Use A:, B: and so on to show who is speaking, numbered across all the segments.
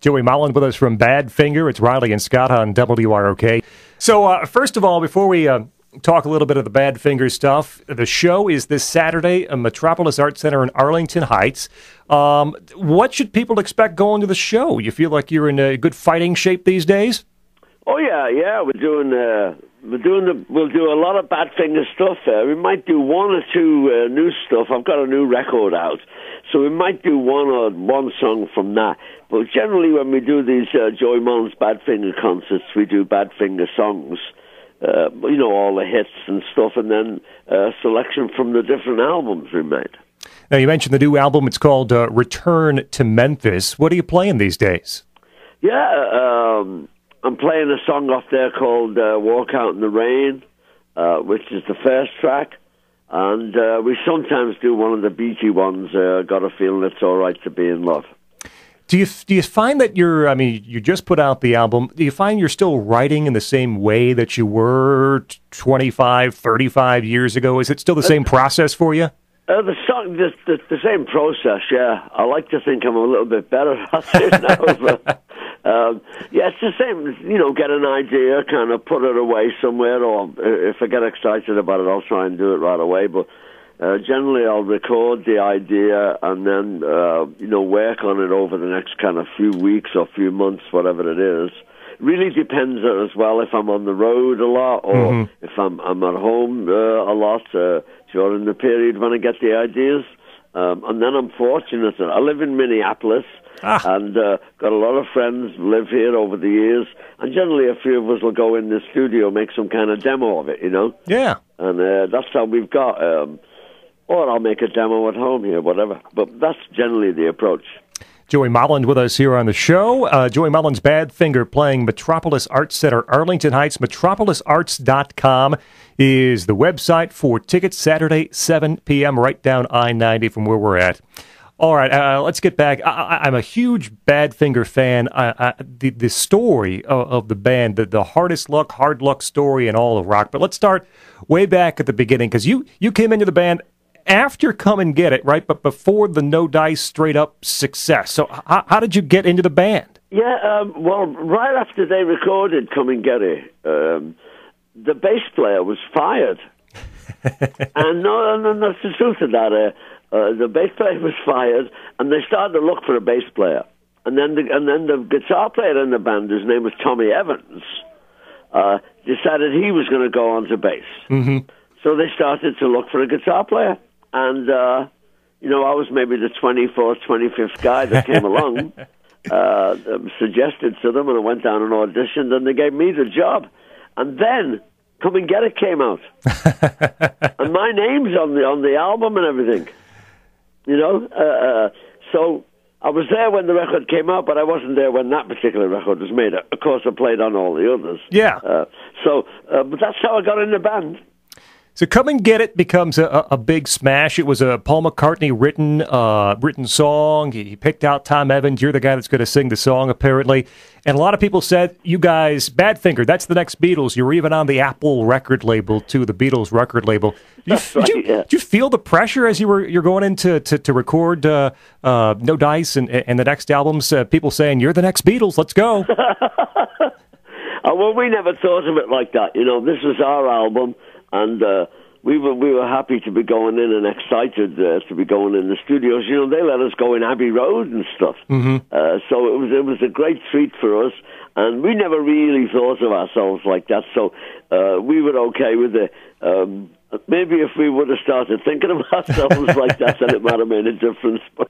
A: Joey Molland with us from Badfinger. It's Riley and Scott on WROK. So first of all, before we talk a little bit of the Badfinger stuff, the show is this Saturday at Metropolis Arts Center in Arlington Heights. What should people expect going to the show? You feel like you're in a good fighting shape these days?
B: Oh yeah. We'll do a lot of Badfinger stuff. We might do one or two new stuff. I've got a new record out, so we might do one song from that. But generally, when we do these Joey Molland's Badfinger concerts, we do Badfinger songs. All the hits and stuff, and then a selection from the different albums we made.
A: Now, you mentioned the new album. It's called Return to Memphis. What are you playing these days?
B: Yeah, I'm playing a song off there called Walk Out in the Rain, which is the first track. And we sometimes do one of the beachy ones, Got a Feeling It's All Right to Be in Love.
A: Do you find that you just put out the album, do you find you're still writing in the same way that you were 25, 35 years ago? Is it still the same process for you?
B: The same process, yeah. I like to think I'm a little bit better at it now. But, it's the same, get an idea, kind of put it away somewhere, or if I get excited about it, I'll try and do it right away. But generally, I'll record the idea and then, work on it over the next kind of few weeks or few months, whatever it is. Really depends as well if I'm on the road a lot or if I'm at home a lot during the period when I get the ideas. And then I'm fortunate that I live in Minneapolis and got a lot of friends live here over the years. And generally a few of us will go in the studio, make some kind of demo of it,
A: Yeah.
B: And that's how we've got... or I'll make a demo at home here, whatever. But that's generally the approach.
A: Joey Molland with us here on the show. Joey Molland's Badfinger playing Metropolis Arts Center, Arlington Heights. MetropolisArts.com is the website for tickets. Saturday, 7 p.m., right down I-90 from where we're at. All right, let's get back. I'm a huge Badfinger fan. The story of the band, the hardest luck, hard luck story in all of rock. But let's start way back at the beginning, because you came into the band after Come and Get It, right? But before the No Dice Straight Up success. So how did you get into the band?
B: Yeah, right after they recorded Come and Get It, the bass player was fired. And no, that's the truth of that. The bass player was fired, and they started to look for a bass player. And then the guitar player in the band, his name was Tommy Evans, decided he was going to go on to bass. Mm-hmm. So they started to look for a guitar player. And, I was maybe the 24th, 25th guy that came along, suggested to them, and I went down and auditioned, and they gave me the job. And then Come and Get It came out. And my name's on the album and everything. So I was there when the record came out, but I wasn't there when that particular record was made. Of course, I played on all the others.
A: Yeah.
B: But that's how I got in the band.
A: So Come and Get It becomes a big smash. It was a Paul McCartney written song. He picked out Tom Evans. You're the guy that's going to sing the song, apparently. And a lot of people said, you guys, Badfinger, that's the next Beatles. You're even on the Apple record label, too, the Beatles record label. Did you feel the pressure as you're going in to record No Dice and the next albums? People saying, you're the next Beatles, let's go.
B: Well, we never thought of it like that. This was our album. And we were happy to be going in and excited to be going in the studios. They let us go in Abbey Road and stuff. Mm-hmm. So it was a great treat for us. And we never really thought of ourselves like that. So we were okay with it. Maybe if we would have started thinking of ourselves like that, then it might have made a difference. But,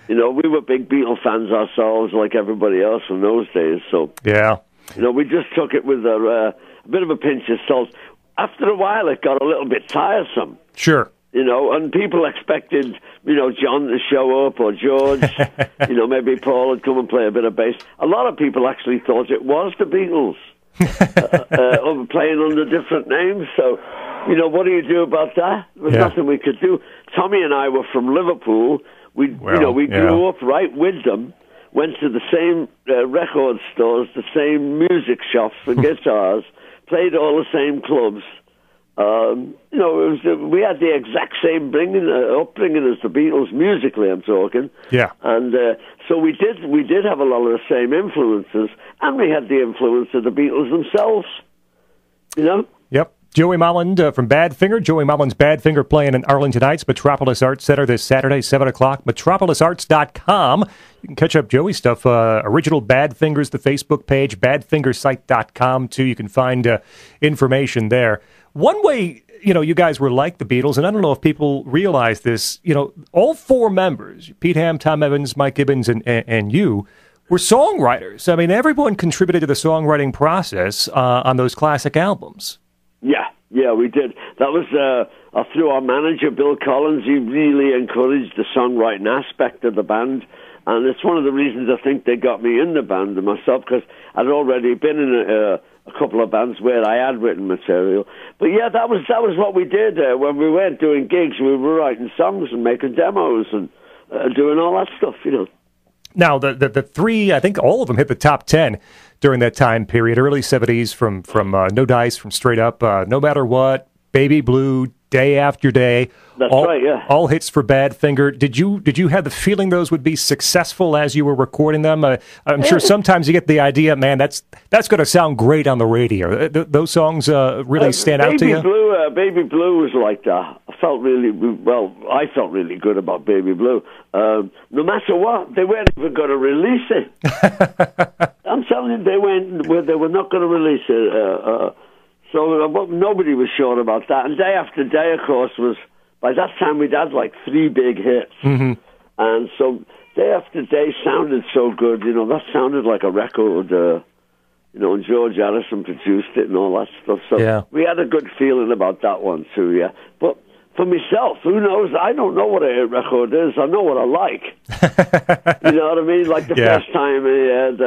B: we were big Beatle fans ourselves, like everybody else in those days. So,
A: yeah.
B: We just took it with a bit of a pinch of salt. After a while, it got a little bit tiresome.
A: Sure.
B: And people expected, John to show up or George, maybe Paul would come and play a bit of bass. A lot of people actually thought it was the Beatles playing under different names. So, what do you do about that? There was nothing we could do. Tommy and I were from Liverpool. We grew up right with them, went to the same record stores, the same music shops for guitars, played all the same clubs, we had the exact same upbringing as the Beatles, musically I'm talking.
A: Yeah.
B: And so we did have a lot of the same influences, and we had the influence of the Beatles themselves, you know?
A: Yep. Joey Molland from Badfinger. Joey Molland's Badfinger playing in Arlington Heights, Metropolis Arts Center this Saturday, 7 o'clock. MetropolisArts.com. You can catch up Joey's stuff. Original Badfingers, the Facebook page, badfingersite.com, too. You can find information there. One way, you guys were like the Beatles, and I don't know if people realize this, all four members, Pete Ham, Tom Evans, Mike Gibbons, and you, were songwriters. I mean, everyone contributed to the songwriting process on those classic albums.
B: Yeah, we did. That was through our manager, Bill Collins. He really encouraged the songwriting aspect of the band, and it's one of the reasons I think they got me in the band and myself, because I'd already been in a couple of bands where I had written material. But yeah, that was what we did. When we weren't doing gigs, we were writing songs and making demos and doing all that stuff,
A: Now, the three, I think all of them hit the top 10 during that time period, early 70s, from No Dice, from Straight Up, No Matter What, Baby Blue, Day After Day.
B: That's right, yeah.
A: All hits for Badfinger. Did you have the feeling those would be successful as you were recording them? I'm sure sometimes you get the idea, man, that's going to sound great on the radio. Those songs really stand out to you?
B: Baby Blue was like that. I felt really good about Baby Blue. No matter what, they weren't even going to release it. I'm telling you, they were not going to release it. So nobody was sure about that. And Day After Day, of course, by that time we'd had like 3 big hits. Mm-hmm. And so Day After Day sounded so good, that sounded like a record, and George Harrison produced it and all that stuff. So we had a good feeling about that one too, yeah. But for myself, who knows? I don't know what a hit record is. I know what I like. You know what I mean? Like the first time he had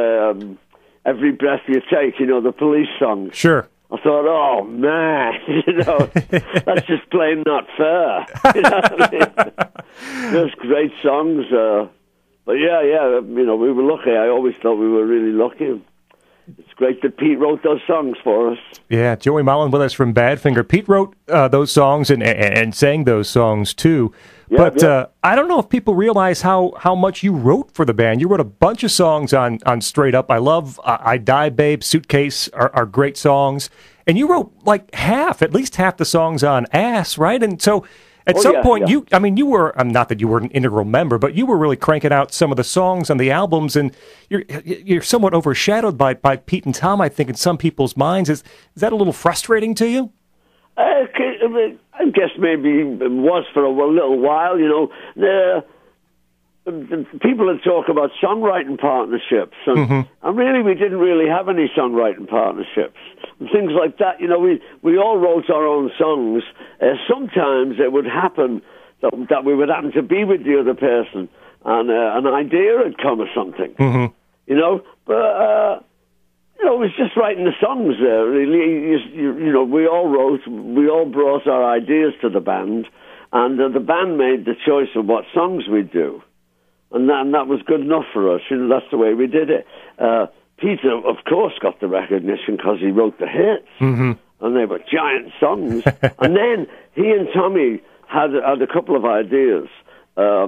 B: Every Breath You Take, the Police song.
A: Sure.
B: I thought, oh man, that's just plain not fair. You know what I mean? There's great songs, but yeah, we were lucky. I always thought we were really lucky. It's great that Pete wrote those songs for us. Yeah,
A: Joey Molland with us from Badfinger. Pete wrote those songs and sang those songs too. Yeah, but I don't know if people realize how much you wrote for the band. You wrote a bunch of songs on Straight Up. I love I Die Babe, Suitcase are great songs. And you wrote like at least half the songs on Ass, right? And so at some point, you were, not that you were an integral member, but you were really cranking out some of the songs on the albums, and you're somewhat overshadowed by Pete and Tom, I think, in some people's minds. Is that a little frustrating to you?
B: I guess maybe it was for a little while, people would talk about songwriting partnerships, and really we didn't really have any songwriting partnerships and things like that. We all wrote our own songs. Sometimes it would happen that we would happen to be with the other person, and an idea had come or something, but it was just writing the songs there, really. We all brought our ideas to the band, and the band made the choice of what songs we'd do. And that was good enough for us. That's the way we did it. Peter, of course, got the recognition because he wrote the hits, and they were giant songs. And then he and Tommy had a couple of ideas, a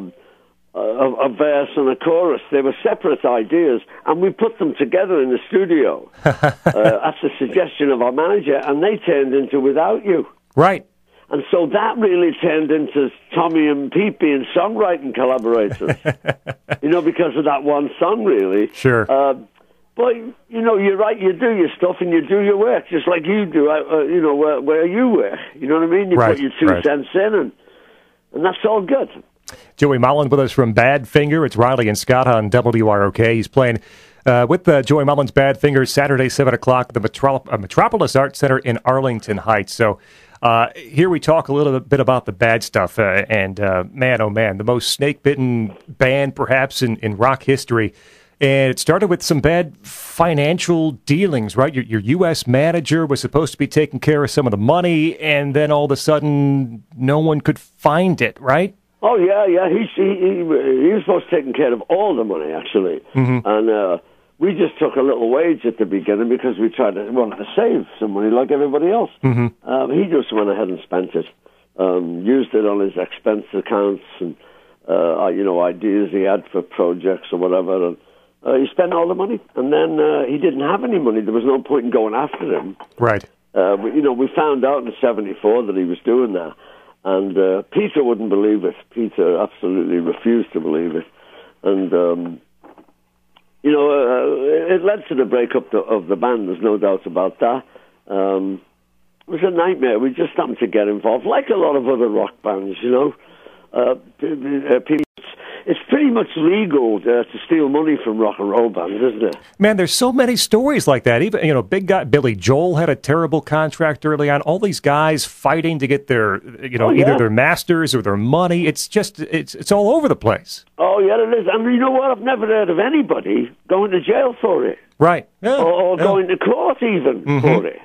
B: verse and a chorus. They were separate ideas, and we put them together in the studio at the suggestion of our manager, and they turned into Without You.
A: Right.
B: And so that really turned into Tommy and Pete being songwriting collaborators, because of that one song, really.
A: Sure.
B: But, you're right, you do your stuff and you do your work, just like you do, where you work. You know what I mean? You put your 2 cents in, and that's all good.
A: Joey Molland with us from Badfinger. It's Riley and Scott on WROK. He's playing with Joey Molland's Badfinger Saturday, 7 o'clock, at the Metropolis Arts Center in Arlington Heights. So here we talk a little bit about the bad stuff, and man, oh man, the most snake-bitten band perhaps in rock history. And it started with some bad financial dealings, right? Your U.S. manager was supposed to be taking care of some of the money, and then all of a sudden, no one could find it, right?
B: Oh, yeah. He was supposed to take care of all the money, actually. And we just took a little wage at the beginning because we wanted to save some money like everybody else.
A: Mm-hmm.
B: He just went ahead and spent it, used it on his expense accounts and, ideas he had for projects or whatever. And he spent all the money. And then he didn't have any money. There was no point in going after him.
A: Right.
B: We found out in '74 that he was doing that. And Peter wouldn't believe it. Peter absolutely refused to believe it. And... it led to the breakup of the band, there's no doubt about that. It was a nightmare. We just happened to get involved, like a lot of other rock bands, It's pretty much legal to steal money from rock and roll bands, isn't it?
A: Man, there's so many stories like that. Even, big guy Billy Joel had a terrible contract early on. All these guys fighting to get their, either their masters or their money. It's just, it's all over the place.
B: Oh, yeah, it is. And you know what? I've never heard of anybody going to jail for it.
A: Right. Yeah.
B: Or going to court even for it.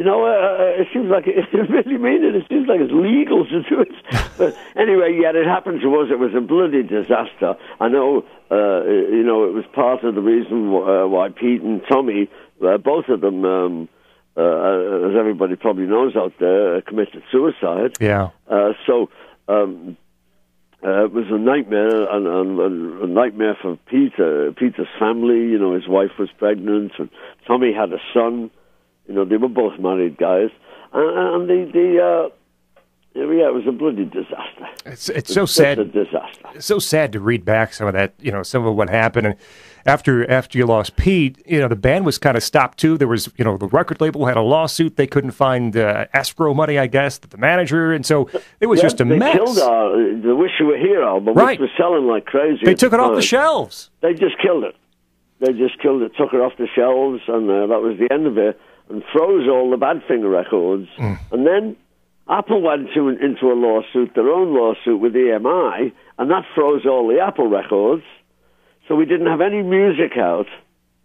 B: It seems like, if you really mean it, it seems like it's legal to do it. But anyway, it happened to us. It was a bloody disaster. I know, it was part of the reason why Pete and Tommy, both of them, as everybody probably knows out there, committed suicide.
A: Yeah.
B: It was a nightmare, and a nightmare for Peter. Peter's family, his wife was pregnant, and Tommy had a son. They were both married guys, and it was a bloody disaster.
A: It's so sad.
B: A disaster.
A: It's so sad to read back some of that, some of what happened. And after you lost Pete, the band was kind of stopped too. There was, the record label had a lawsuit. They couldn't find escrow money, I guess, the manager, and so it was just a mess.
B: They killed the "Wish You Were Here" album, which was selling like crazy.
A: They took it off the shelves.
B: They just killed it. Took it off the shelves, and that was the end of it. And froze all the Badfinger records. And then Apple went into a lawsuit, their own lawsuit with EMI, and that froze all the Apple records. So we didn't have any music out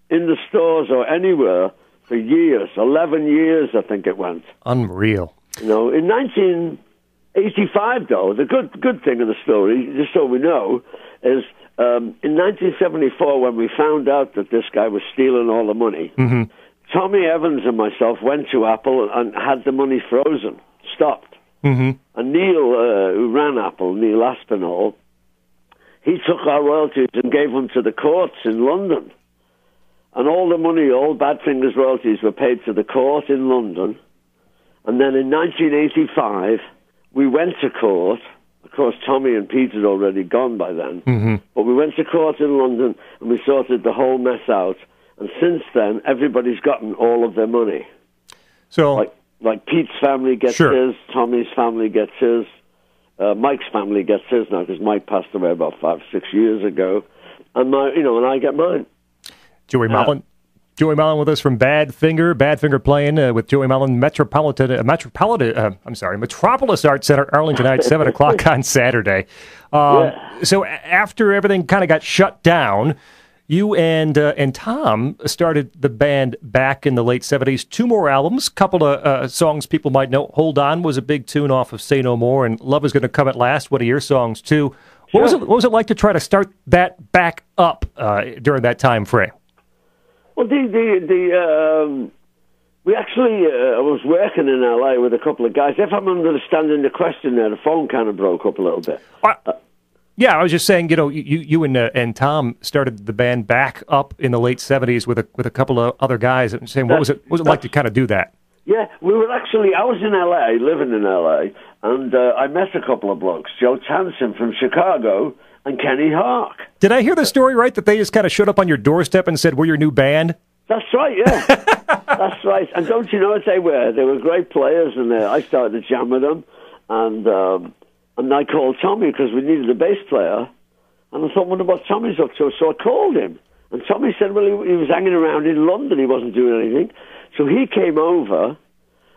B: in the stores or anywhere for years, 11 years, I think it went.
A: Unreal.
B: In 1985, though, the good thing of the story, just so we know, is in 1974, when we found out that this guy was stealing all the money, Tommy Evans and myself went to Apple and had the money frozen, stopped. And Neil, who ran Apple, Neil Aspinall, he took our royalties and gave them to the courts in London. And all the money, all Badfinger's royalties were paid to the court in London. And then in 1985, we went to court. Of course, Tommy and Pete had already gone by then. But we went to court in London and we sorted the whole mess out. And since then, everybody's gotten all of their money.
A: So,
B: like Pete's family gets his, Tommy's family gets his, Mike's family gets his now because Mike passed away about 5-6 years ago, and and I get mine.
A: Joey Molland with us from Badfinger playing with Joey Molland, Metropolis Art Center, Arlington Heights, 7 o'clock on Saturday. So after everything kind of got shut down, you and Tom started the band back in the late 70s. 2 more albums, couple of songs people might know. Hold On was a big tune off of Say No More, and Love Is Gonna Come at Last, one of your songs too. What was it like to try to start that back up during that time frame?
B: Well, we actually, I was working in L.A. with a couple of guys. If I'm understanding the question there, the phone kind of broke up a little bit.
A: Yeah, I was just saying, you and Tom started the band back up in the late 70s with a couple of other guys, and saying, what was it like to kind of do that?
B: Yeah, I was in L.A., living in L.A., and I met a couple of blokes, Joe Tansen from Chicago and Kenny Hawk.
A: Did I hear the story right, that they just kind of showed up on your doorstep and said, we're your new band?
B: That's right, yeah. That's right. And don't you know what they were? They were great players, and I started to jam with them, and I called Tommy because we needed a bass player, and I thought, what about Tommy's up to? So I called him, and Tommy said, well, he was hanging around in London, he wasn't doing anything. So he came over,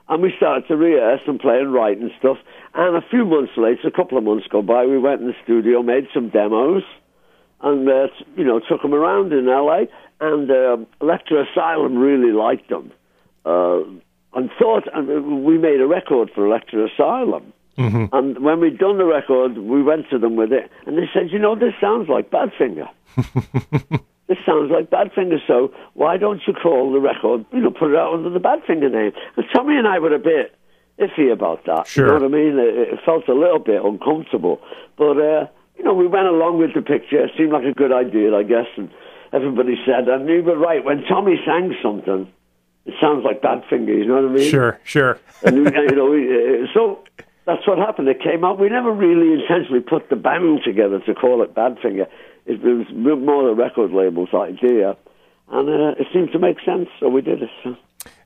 B: and we started to rehearse and play and write and stuff, and a few months later, a couple of months go by, we went in the studio, made some demos, and, took them around in L.A., and Electra Asylum really liked them, and we made a record for Electra Asylum. Mm-hmm. And when we'd done the record, we went to them with it, and they said, this sounds like Badfinger. this sounds like Badfinger, so why don't you call the record, put it out under the Badfinger name? And Tommy and I were a bit iffy about that.
A: Sure.
B: You know what I mean? It felt a little bit uncomfortable. But, we went along with the picture. It seemed like a good idea, I guess, and everybody said, and you were right, when Tommy sang something, it sounds like Badfinger, you know what I mean?
A: Sure.
B: And, so that's what happened. It came out. We never really intentionally put the band together to call it Badfinger. It was more the record label's idea, and it seemed to make sense, so we did it. So.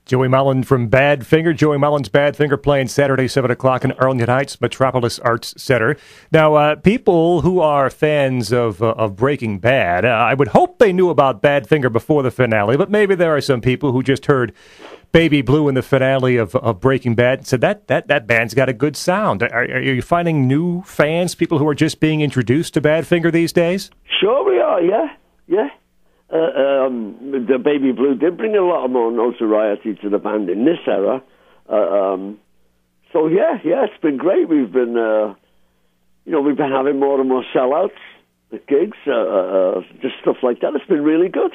A: Joey Molland from Badfinger. Joey Molland's Badfinger playing Saturday, 7 o'clock in Arlington Heights, Metropolis Arts Center. Now, people who are fans of Breaking Bad, I would hope they knew about Badfinger before the finale, but maybe there are some people who just heard Baby Blue in the finale of Breaking Bad and said, that band's got a good sound. Are you finding new fans, people who are just being introduced to Badfinger these days?
B: Sure we are, yeah. The Baby Blue did bring a lot more notoriety to the band in this era. So yeah, it's been great. We've been, we've been having more and more sellouts at gigs, just stuff like that. It's been really good.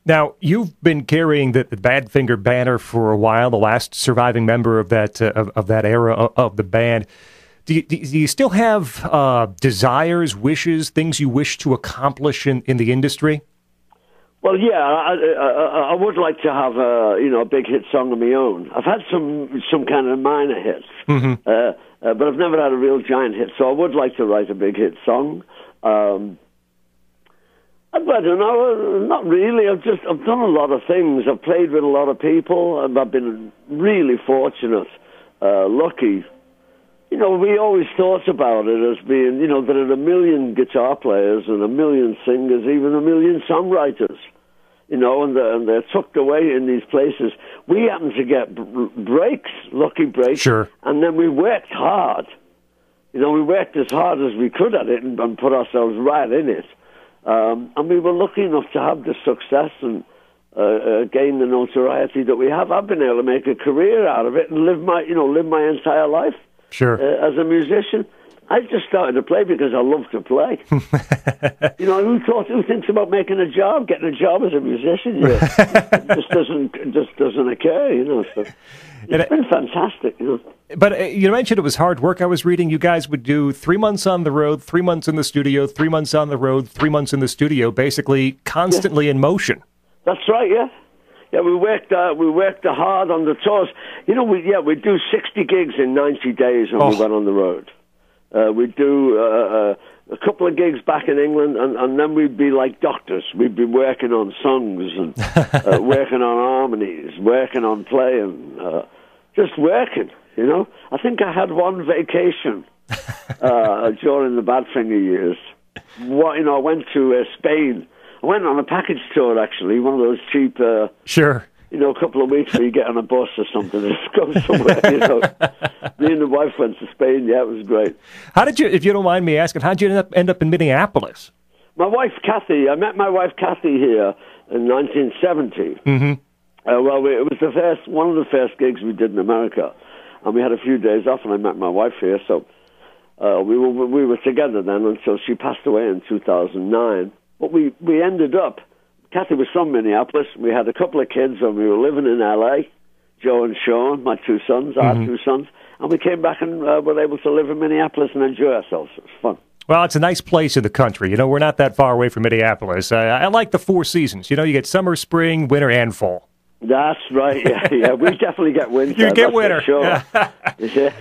A: Now, you've been carrying the Badfinger banner for a while, the last surviving member of that era of the band. Do you still have desires, wishes, things you wish to accomplish in the industry?
B: Well, yeah, I would like to have a big hit song of my own. I've had some kind of minor hits, but I've never had a real giant hit. So I would like to write a big hit song. I don't know, not really. I've done a lot of things. I've played with a lot of people, and I've been really fortunate, lucky. We always thought about it as being, there are a million guitar players and a million singers, even a million songwriters, and they're tucked away in these places. We happen to get breaks, lucky breaks,
A: sure.
B: And then we worked hard. We worked as hard as we could at it and put ourselves right in it. And we were lucky enough to have the success and gain the notoriety that we have. I've been able to make a career out of it and live my entire life.
A: Sure.
B: As a musician, I just started to play because I love to play. Who thinks about making a job, getting a job as a musician? It just doesn't occur. So it's been fantastic.
A: But you mentioned it was hard work. I was reading you guys would do 3 months on the road, 3 months in the studio, 3 months on the road, 3 months in the studio, basically constantly in motion. That's
B: right. Yeah. Yeah, we worked hard on the tours. We do 60 gigs in 90 days when we went on the road. We'd do a couple of gigs back in England, and then we'd be like doctors. We'd be working on songs and working on harmonies, working on playing, just working, I think I had one vacation during the Badfinger years. I went to Spain. I went on a package tour, actually, one of those cheap,
A: sure,
B: a couple of weeks where you get on a bus or something and just go somewhere, Me and the wife went to Spain. Yeah, it was great.
A: How did you, if you don't mind me asking, how did you end up in Minneapolis?
B: My wife, Kathy, I met my wife, Kathy, here in 1970.
A: Mm-hmm.
B: It was one of the first gigs we did in America, and we had a few days off, and I met my wife here, so we were together then until she passed away in 2009. But we ended up, Kathy was from Minneapolis. We had a couple of kids when we were living in L.A., Joe and Sean, my two sons, our two sons. And we came back and were able to live in Minneapolis and enjoy ourselves. It was fun.
A: Well, it's a nice place in the country. We're not that far away from Minneapolis. I like the four seasons. You get summer, spring, winter, and fall.
B: That's right. Yeah. We definitely get winter.
A: You get winter.
B: Sure.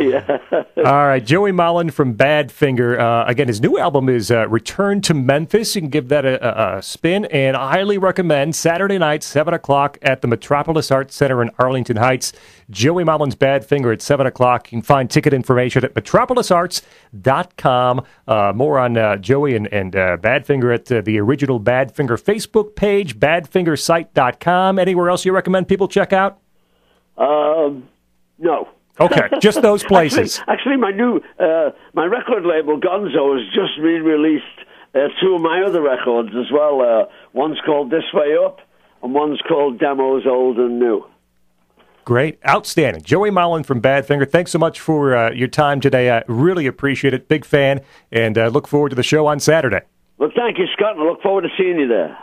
B: Yeah.
A: All right. Joey Molland from Badfinger. Again, his new album is Return to Memphis. You can give that a spin, and I highly recommend Saturday night, 7 o'clock at the Metropolis Arts Center in Arlington Heights. Joey Molland's Badfinger at 7 o'clock. You can find ticket information at metropolisarts.com. More on Joey and Badfinger at the original Badfinger Facebook page, badfingersite.com. Anywhere else you recommend people check out?
B: No.
A: Okay, just those places.
B: Actually, my new my record label Gonzo has just re-released two of my other records as well. One's called This Way Up, and one's called Demos Old and New.
A: Great, outstanding. Joey Molland from Badfinger. Thanks so much for your time today. I really appreciate it. Big fan, and look forward to the show on Saturday.
B: Well, thank you, Scott, and I look forward to seeing you there.